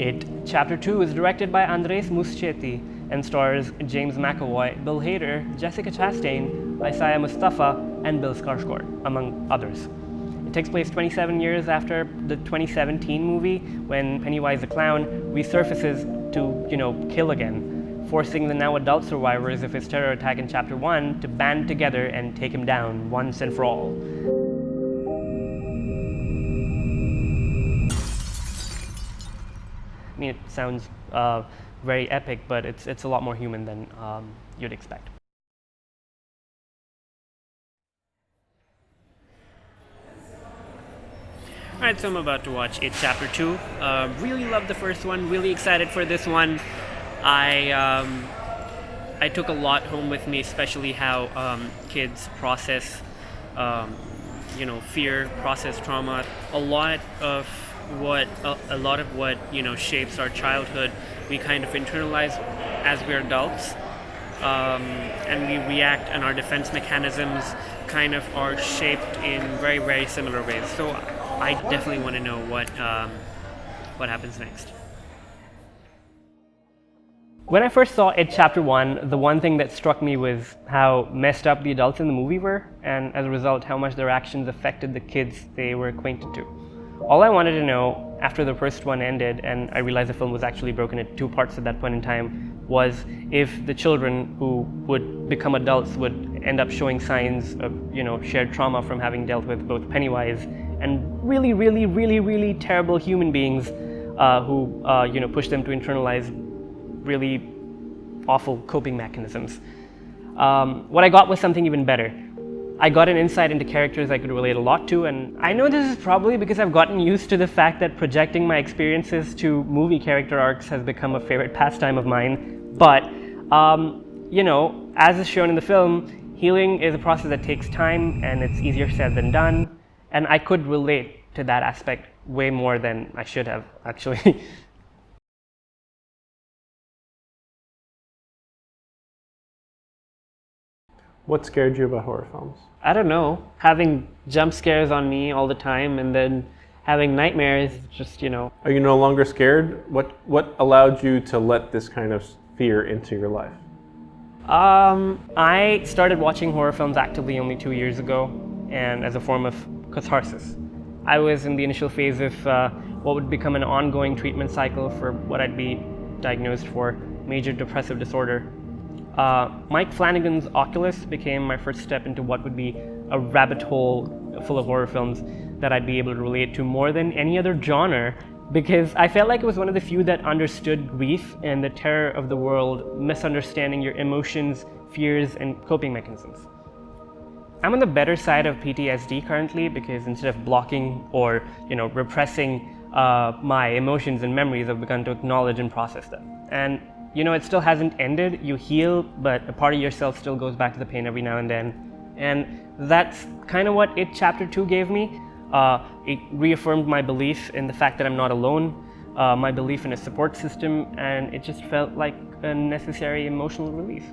It Chapter 2 is directed by Andres Muschietti and stars James McAvoy, Bill Hader, Jessica Chastain, Isaiah Mustafa, and Bill Skarsgård, among others. It takes place 27 years after the 2017 movie, when Pennywise the Clown resurfaces to, kill again, forcing the now adult survivors of his terror attack in Chapter 1 to band together and take him down once and for all. I mean, it sounds very epic, but it's a lot more human than you'd expect. Alright, so I'm about to watch It Chapter 2. Really loved the first one, really excited for this one. I took a lot home with me, especially how kids process, fear, process trauma. A lot of what shapes our childhood, we kind of internalize as we're adults, and we react, and our defense mechanisms kind of are shaped in very, very similar ways. So I definitely want to know what happens next. When I first saw It Chapter 1, the one thing that struck me was how messed up the adults in the movie were, and as a result, how much their actions affected the kids they were acquainted to. All I wanted to know after the first one ended, and I realized the film was actually broken into two parts at that point in time, was if the children who would become adults would end up showing signs of, shared trauma from having dealt with both Pennywise and really, really, really, really terrible human beings who, push them to internalize really awful coping mechanisms. What I got was something even better. I got an insight into characters I could relate a lot to, and I know this is probably because I've gotten used to the fact that projecting my experiences to movie character arcs has become a favorite pastime of mine. But, as is shown in the film, healing is a process that takes time, and it's easier said than done. And I could relate to that aspect way more than I should have, actually. What scared you about horror films? I don't know. Having jump scares on me all the time and then having nightmares, just, Are you no longer scared? What allowed you to let this kind of fear into your life? I started watching horror films actively only 2 years ago, and as a form of catharsis. I was in the initial phase of what would become an ongoing treatment cycle for what I'd be diagnosed for, major depressive disorder. Mike Flanagan's Oculus became my first step into what would be a rabbit hole full of horror films that I'd be able to relate to more than any other genre, because I felt like it was one of the few that understood grief and the terror of the world, misunderstanding your emotions, fears, and coping mechanisms. I'm on the better side of PTSD currently, because instead of blocking or repressing my emotions and memories, I've begun to acknowledge and process them. And it still hasn't ended. You heal, but a part of yourself still goes back to the pain every now and then. And that's kind of what It Chapter 2 gave me. It reaffirmed my belief in the fact that I'm not alone, my belief in a support system, and it just felt like a necessary emotional relief.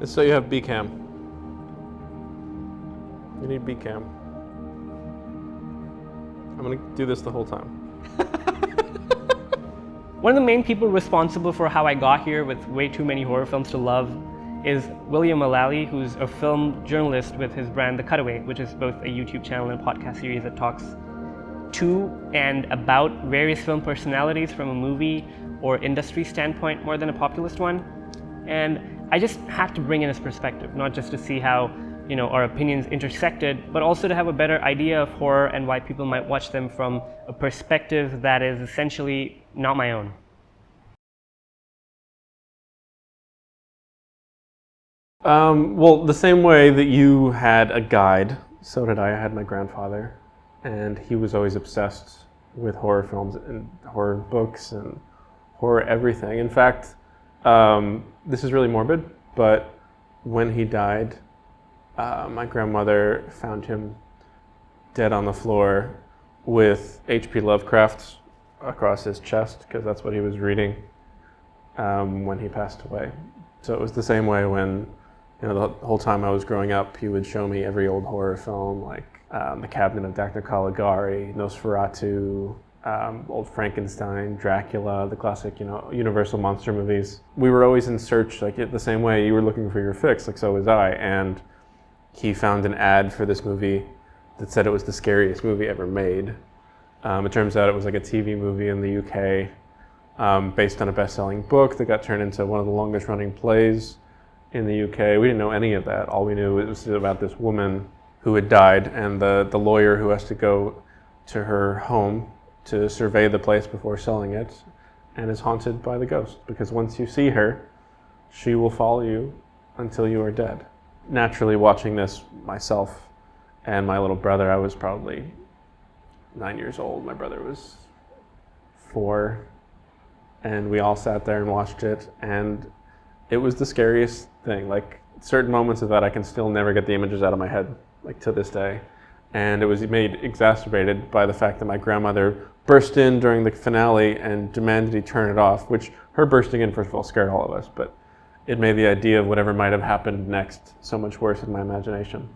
So you have BCAM. You need BCAM. I'm going to do this the whole time. One of the main people responsible for how I got here with way too many horror films to love is William Mullally, who's a film journalist with his brand The Cutaway, which is both a YouTube channel and a podcast series that talks to and about various film personalities from a movie or industry standpoint more than a populist one. And I just had to bring in his perspective, not just to see how our opinions intersected, but also to have a better idea of horror and why people might watch them from a perspective that is essentially not my own. Well, the same way that you had a guide, so did I. I had my grandfather, and he was always obsessed with horror films and horror books and horror everything. In fact, this is really morbid, but when he died, my grandmother found him dead on the floor with H.P. Lovecraft across his chest, because that's what he was reading when he passed away. So it was the same way when, the whole time I was growing up, he would show me every old horror film, like The Cabinet of Dr. Caligari, Nosferatu, old Frankenstein, Dracula, the classic, Universal monster movies. We were always in search, like the same way you were looking for your fix, like so was I. And he found an ad for this movie that said it was the scariest movie ever made. It turns out it was like a TV movie in the UK, based on a best-selling book that got turned into one of the longest-running plays in the UK. We didn't know any of that. All we knew was about this woman who had died, and the lawyer who has to go to her home to survey the place before selling it, and is haunted by the ghost, because once you see her, she will follow you until you are dead. Naturally, watching this myself and my little brother, I was probably 9 years old. My brother was 4, and we all sat there and watched it, and it was the scariest thing. Like, certain moments of that, I can still never get the images out of my head, like to this day. And it was exacerbated by the fact that my grandmother burst in during the finale and demanded he turn it off, which her bursting in, first of all, scared all of us, but it made the idea of whatever might have happened next so much worse in my imagination.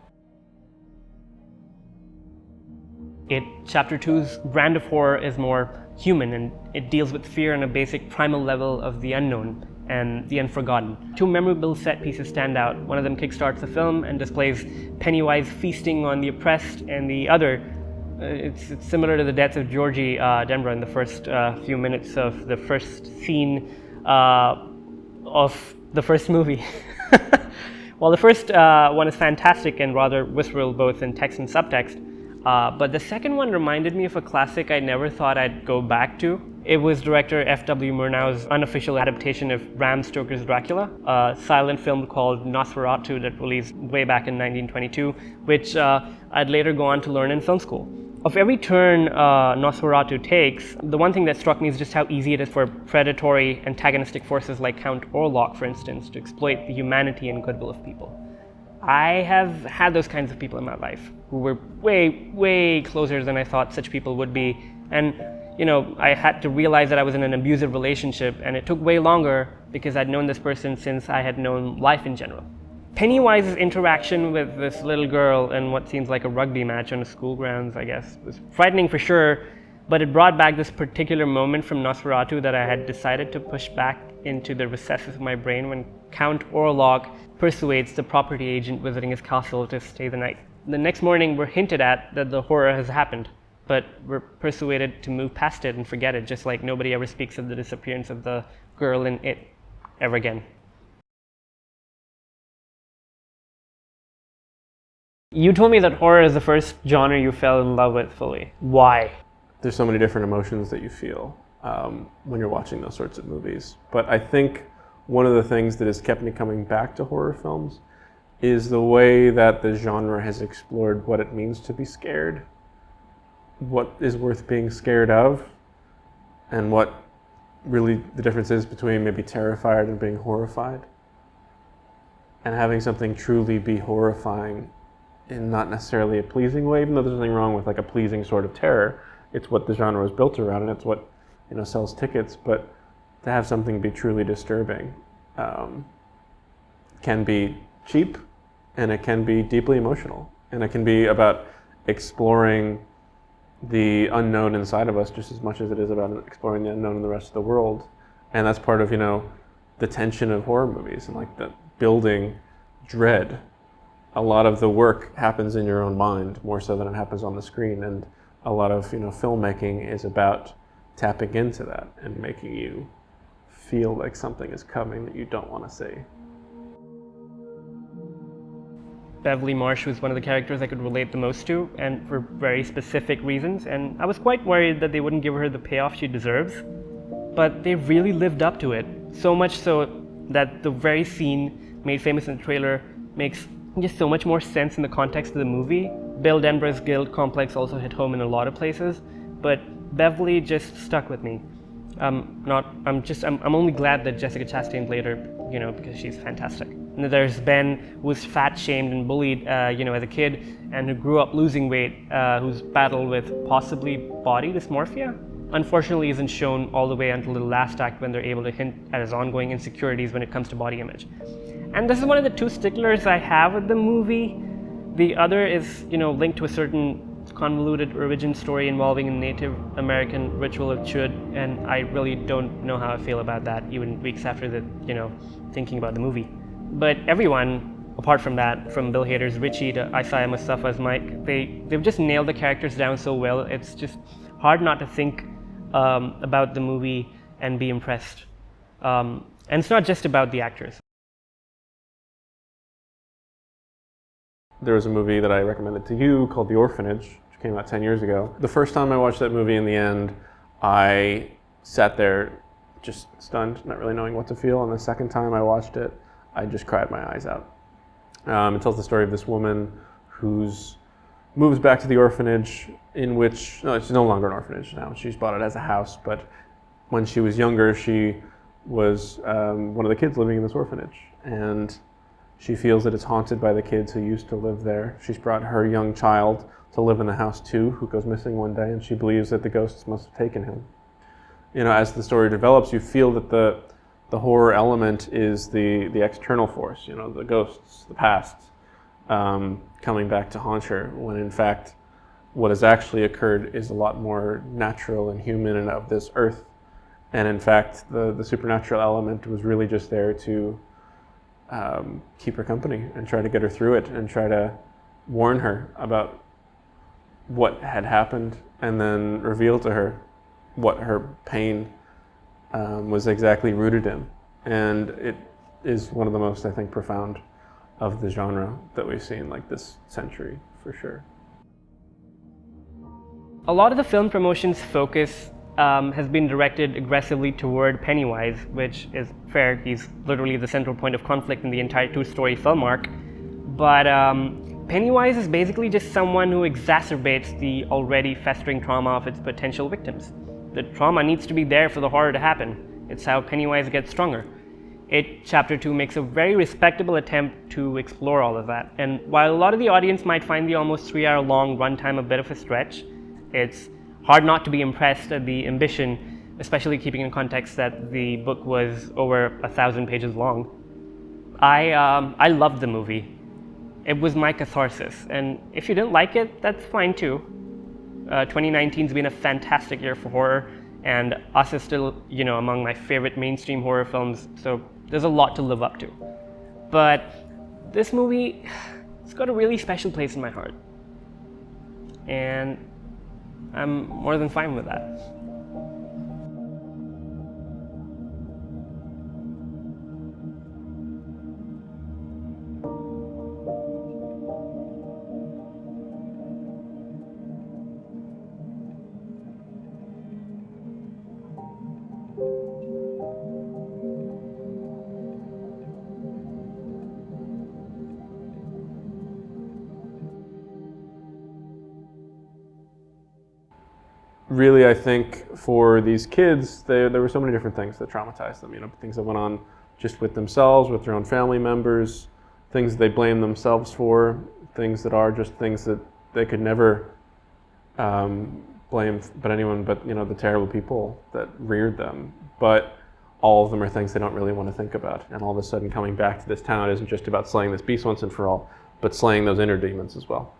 Chapter 2's brand of horror is more human, and it deals with fear on a basic primal level of the unknown and the unforgotten. 2 memorable set pieces stand out. One of them kickstarts the film and displays Pennywise feasting on the oppressed, and the other, it's similar to the deaths of Georgie Denver in the first few minutes of the first scene of the first movie. While the first one is fantastic and rather visceral both in text and subtext, but the second one reminded me of a classic I never thought I'd go back to. It was director F.W. Murnau's unofficial adaptation of Bram Stoker's Dracula, a silent film called Nosferatu that released way back in 1922, which I'd later go on to learn in film school. Of every turn Nosferatu takes, the one thing that struck me is just how easy it is for predatory antagonistic forces like Count Orlok, for instance, to exploit the humanity and goodwill of people. I have had those kinds of people in my life who were way, way closer than I thought such people would be. And, I had to realize that I was in an abusive relationship, and it took way longer because I'd known this person since I had known life in general. Pennywise's interaction with this little girl in what seems like a rugby match on the school grounds, I guess, was frightening for sure, but it brought back this particular moment from Nosferatu that I had decided to push back into the recesses of my brain when Count Orlok persuades the property agent visiting his castle to stay the night. The next morning, we're hinted at that the horror has happened, but we're persuaded to move past it and forget it, just like nobody ever speaks of the disappearance of the girl in It ever again. You told me that horror is the first genre you fell in love with fully. Why? There's so many different emotions that you feel when you're watching those sorts of movies. But I think one of the things that has kept me coming back to horror films is the way that the genre has explored what it means to be scared, what is worth being scared of, and what really the difference is between maybe terrified and being horrified. And having something truly be horrifying in not necessarily a pleasing way, even though there's nothing wrong with like a pleasing sort of terror. It's what the genre is built around, and it's what sells tickets. But to have something be truly disturbing can be cheap, and it can be deeply emotional, and it can be about exploring the unknown inside of us just as much as it is about exploring the unknown in the rest of the world. And that's part of the tension of horror movies and like the building dread. A lot of the work happens in your own mind more so than it happens on the screen, and a lot of filmmaking is about tapping into that and making you feel like something is coming that you don't want to see. Beverly Marsh was one of the characters I could relate the most to, and for very specific reasons, and I was quite worried that they wouldn't give her the payoff she deserves, but they really lived up to it, so much so that the very scene made famous in the trailer makes just so much more sense in the context of the movie. Bill Denver's guilt complex also hit home in a lot of places, but Beverly just stuck with me. I'm only glad that Jessica Chastain played her, because she's fantastic. And there's Ben, who was fat shamed and bullied, as a kid, and who grew up losing weight, who's battled with possibly body dysmorphia. Unfortunately, isn't shown all the way until the last act when they're able to hint at his ongoing insecurities when it comes to body image. And this is one of the two sticklers I have with the movie. The other is, linked to a certain convoluted origin story involving a Native American ritual of chud, and I really don't know how I feel about that, even weeks after thinking about the movie. But everyone, apart from that, from Bill Hader's Richie to Isaiah Mustafa's Mike, they've just nailed the characters down so well. It's just hard not to think about the movie and be impressed. And it's not just about the actors. There was a movie that I recommended to you called The Orphanage, which came out 10 years ago. The first time I watched that movie, in the end, I sat there just stunned, not really knowing what to feel. And the second time I watched it, I just cried my eyes out. It tells the story of this woman who's moves back to the orphanage in which, no, it's no longer an orphanage now. She's bought it as a house, but when she was younger, she was one of the kids living in this orphanage. And she feels that it's haunted by the kids who used to live there. She's brought her young child to live in the house too, who goes missing one day, and she believes that the ghosts must have taken him. As the story develops, you feel that the horror element is the external force, the ghosts, the past, coming back to haunt her, when in fact what has actually occurred is a lot more natural and human and of this earth. And in fact, the supernatural element was really just there to keep her company and try to get her through it and try to warn her about what had happened, and then reveal to her what her pain was exactly rooted in. And it is one of the most, I think, profound of the genre that we've seen this century, for sure. A lot of the film promotion's focus has been directed aggressively toward Pennywise, which is fair. He's literally the central point of conflict in the entire two-story film arc. But Pennywise is basically just someone who exacerbates the already festering trauma of its potential victims. The trauma needs to be there for the horror to happen. It's how Pennywise gets stronger. It, Chapter 2, makes a very respectable attempt to explore all of that. And while a lot of the audience might find the almost 3-hour-long runtime a bit of a stretch, it's hard not to be impressed at the ambition, especially keeping in context that the book was over 1,000 pages long. I loved the movie. It was my catharsis, and if you didn't like it, that's fine too. 2019's been a fantastic year for horror, and Us is still, among my favorite mainstream horror films, so there's a lot to live up to. But this movie, it's got a really special place in my heart, and I'm more than fine with that. Really, I think for these kids, there were so many different things that traumatized them. Things that went on just with themselves, with their own family members, things that they blame themselves for, things that are just things that they could never blame anyone but the terrible people that reared them. But all of them are things they don't really want to think about. And all of a sudden, coming back to this town isn't just about slaying this beast once and for all, but slaying those inner demons as well.